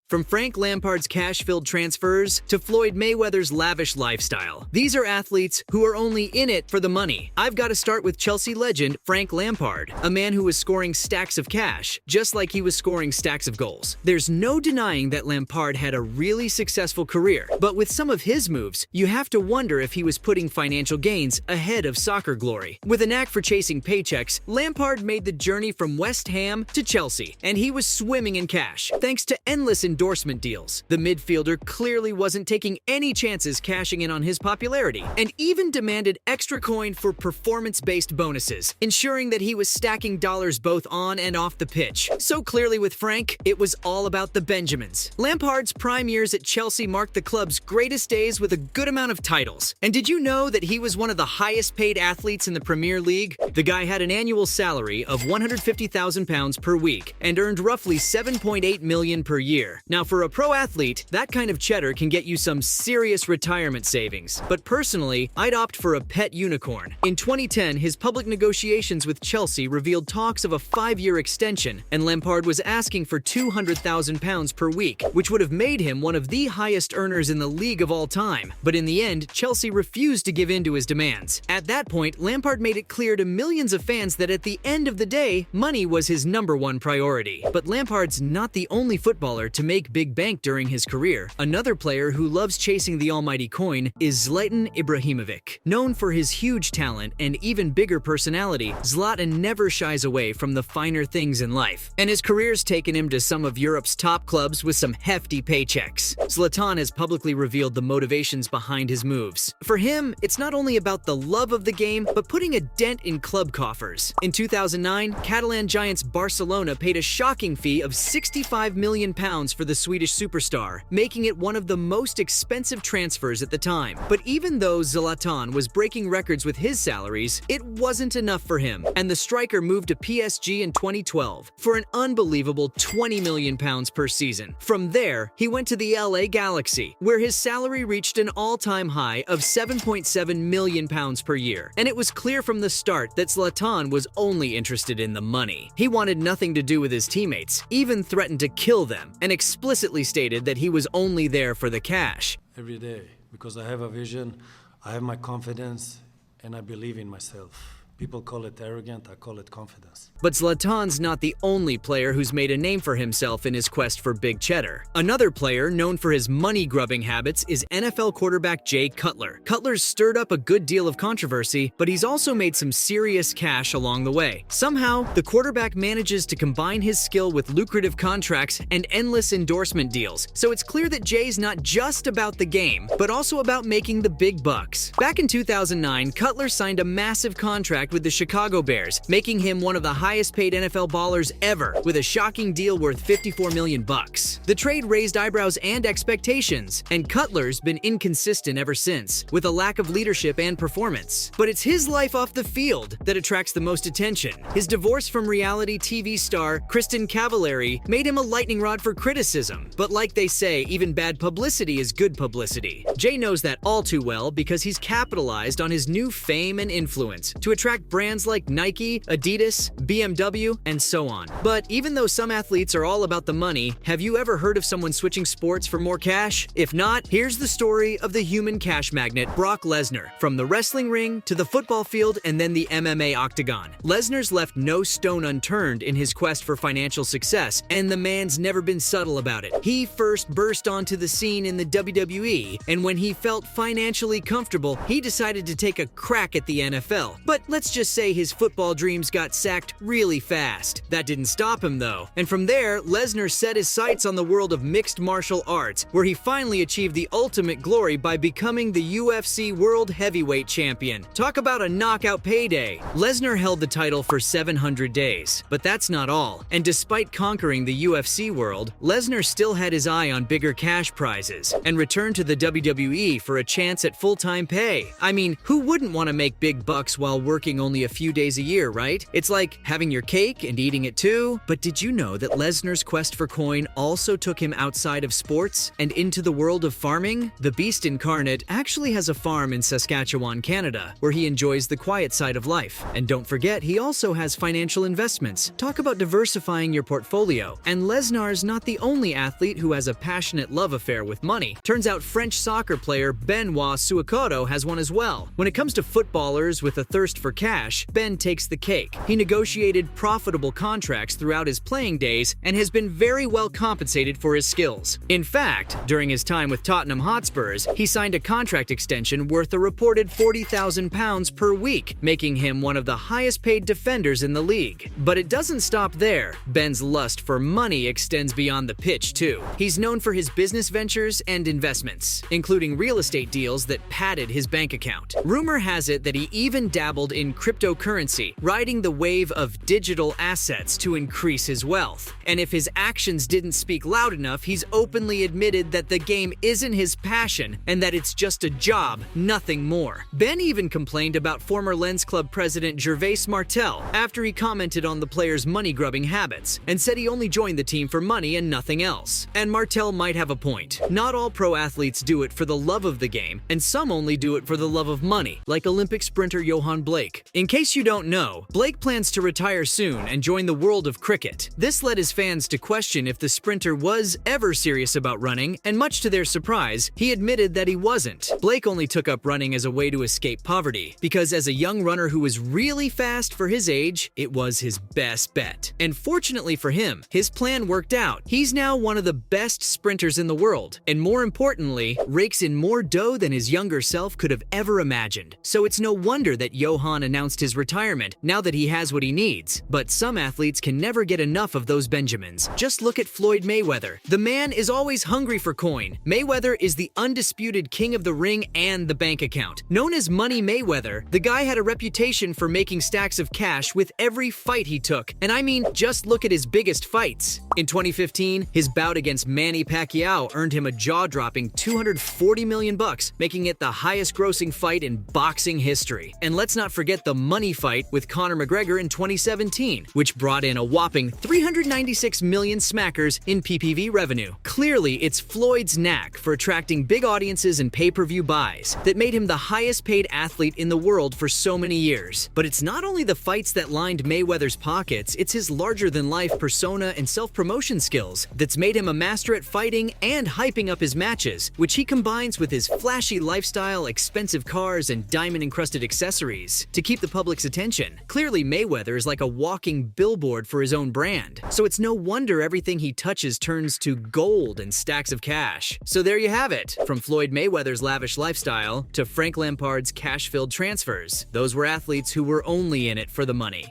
From Frank Lampard's cash-filled transfers to Floyd Mayweather's lavish lifestyle. These are athletes who are only in it for the money. I've got to start with Chelsea legend Frank Lampard, a man who was scoring stacks of cash, just like he was scoring stacks of goals. There's no denying that Lampard had a really successful career, but with some of his moves, you have to wonder if he was putting financial gains ahead of soccer glory. With a knack for chasing paychecks, Lampard made the journey from West Ham to Chelsea, and he was swimming in cash, thanks to endless endorsement deals. The midfielder clearly wasn't taking any chances cashing in on his popularity, and even demanded extra coin for performance-based bonuses, ensuring that he was stacking dollars both on and off the pitch. So clearly with Frank, it was all about the Benjamins. Lampard's prime years at Chelsea marked the club's greatest days with a good amount of titles. And did you know that he was one of the highest-paid athletes in the Premier League? The guy had an annual salary of £150,000 per week and earned roughly $7.8 million per year. Now, for a pro athlete, that kind of cheddar can get you some serious retirement savings. But personally, I'd opt for a pet unicorn. In 2010, his public negotiations with Chelsea revealed talks of a 5-year extension, and Lampard was asking for £200,000 per week, which would have made him one of the highest earners in the league of all time. But in the end, Chelsea refused to give in to his demands. At that point, Lampard made it clear to millions of fans that at the end of the day, money was his #1 priority. But Lampard's not the only footballer to make big bank during his career. Another player who loves chasing the almighty coin is Zlatan Ibrahimovic. Known for his huge talent and even bigger personality, Zlatan never shies away from the finer things in life, and his career's taken him to some of Europe's top clubs with some hefty paychecks. Zlatan has publicly revealed the motivations behind his moves. For him, it's not only about the love of the game, but putting a dent in club coffers. In 2009, Catalan giants Barcelona paid a shocking fee of £65 million for the Swedish superstar, making it one of the most expensive transfers at the time. But even though Zlatan was breaking records with his salaries, it wasn't enough for him, and the striker moved to PSG in 2012 for an unbelievable £20 million per season. From there, he went to the LA Galaxy, where his salary reached an all-time high of £7.7 million per year. And it was clear from the start that Zlatan was only interested in the money. He wanted nothing to do with his teammates, even threatened to kill them, and explicitly stated that he was only there for the cash. Every day, because I have a vision, I have my confidence, and I believe in myself. People call it arrogant, I call it confidence. But Zlatan's not the only player who's made a name for himself in his quest for big cheddar. Another player known for his money-grubbing habits is NFL quarterback Jay Cutler. Cutler's stirred up a good deal of controversy, but he's also made some serious cash along the way. Somehow, the quarterback manages to combine his skill with lucrative contracts and endless endorsement deals, so it's clear that Jay's not just about the game, but also about making the big bucks. Back in 2009, Cutler signed a massive contract with the Chicago Bears, making him one of the highest-paid NFL ballers ever, with a shocking deal worth $54 million. The trade raised eyebrows and expectations, and Cutler's been inconsistent ever since, with a lack of leadership and performance. But it's his life off the field that attracts the most attention. His divorce from reality TV star Kristen Cavallari made him a lightning rod for criticism. But like they say, even bad publicity is good publicity. Jay knows that all too well because he's capitalized on his new fame and influence to attract brands like Nike, Adidas, BMW, and so on. But even though some athletes are all about the money, have you ever heard of someone switching sports for more cash? If not, here's the story of the human cash magnet Brock Lesnar. From the wrestling ring to the football field and then the MMA octagon, Lesnar's left no stone unturned in his quest for financial success, and the man's never been subtle about it. He first burst onto the scene in the WWE, and when he felt financially comfortable, he decided to take a crack at the NFL. But let's just say his football dreams got sacked really fast. That didn't stop him though. And from there, Lesnar set his sights on the world of mixed martial arts, where he finally achieved the ultimate glory by becoming the UFC World Heavyweight Champion. Talk about a knockout payday. Lesnar held the title for 700 days. But that's not all. And despite conquering the UFC world, Lesnar still had his eye on bigger cash prizes and returned to the WWE for a chance at full-time pay. I mean, who wouldn't want to make big bucks while working training only a few days a year, right? It's like having your cake and eating it too. But did you know that Lesnar's quest for coin also took him outside of sports and into the world of farming? The Beast Incarnate actually has a farm in Saskatchewan, Canada, where he enjoys the quiet side of life. And don't forget, he also has financial investments. Talk about diversifying your portfolio. And Lesnar's not the only athlete who has a passionate love affair with money. Turns out French soccer player Benoit Suakoto has one as well. When it comes to footballers with a thirst for cash, Ben takes the cake. He negotiated profitable contracts throughout his playing days and has been very well compensated for his skills. In fact, during his time with Tottenham Hotspurs, he signed a contract extension worth a reported £40,000 per week, making him one of the highest paid defenders in the league. But it doesn't stop there. Ben's lust for money extends beyond the pitch too. He's known for his business ventures and investments, including real estate deals that padded his bank account. Rumor has it that he even dabbled in cryptocurrency, riding the wave of digital assets to increase his wealth. And if his actions didn't speak loud enough, he's openly admitted that the game isn't his passion and that it's just a job, nothing more. Ben even complained about former Lens Club president Gervais Martel after he commented on the player's money-grubbing habits and said he only joined the team for money and nothing else. And Martel might have a point. Not all pro athletes do it for the love of the game, and some only do it for the love of money, like Olympic sprinter Johan Blake. In case you don't know, Blake plans to retire soon and join the world of cricket. This led his fans to question if the sprinter was ever serious about running, and much to their surprise, he admitted that he wasn't. Blake only took up running as a way to escape poverty, because as a young runner who was really fast for his age, it was his best bet. And fortunately for him, his plan worked out. He's now one of the best sprinters in the world, and more importantly, rakes in more dough than his younger self could have ever imagined. So it's no wonder that Johan announced his retirement now that he has what he needs. But some athletes can never get enough of those Benjamins. Just look at Floyd Mayweather. The man is always hungry for coin. Mayweather is the undisputed king of the ring and the bank account. Known as Money Mayweather, the guy had a reputation for making stacks of cash with every fight he took. And I mean, just look at his biggest fights. In 2015, his bout against Manny Pacquiao earned him a jaw-dropping $240 million, making it the highest-grossing fight in boxing history. And let's not forget the money fight with Conor McGregor in 2017, which brought in a whopping 396 million smackers in PPV revenue. Clearly, it's Floyd's knack for attracting big audiences and pay-per-view buys that made him the highest-paid athlete in the world for so many years. But it's not only the fights that lined Mayweather's pockets, it's his larger-than-life persona and self-promotion skills that's made him a master at fighting and hyping up his matches, which he combines with his flashy lifestyle, expensive cars, and diamond-encrusted accessories to keep the public's attention. Clearly, Mayweather is like a walking billboard for his own brand, so it's no wonder everything he touches turns to gold and stacks of cash. So there you have it. From Floyd Mayweather's lavish lifestyle to Frank Lampard's cash-filled transfers. Those were athletes who were only in it for the money.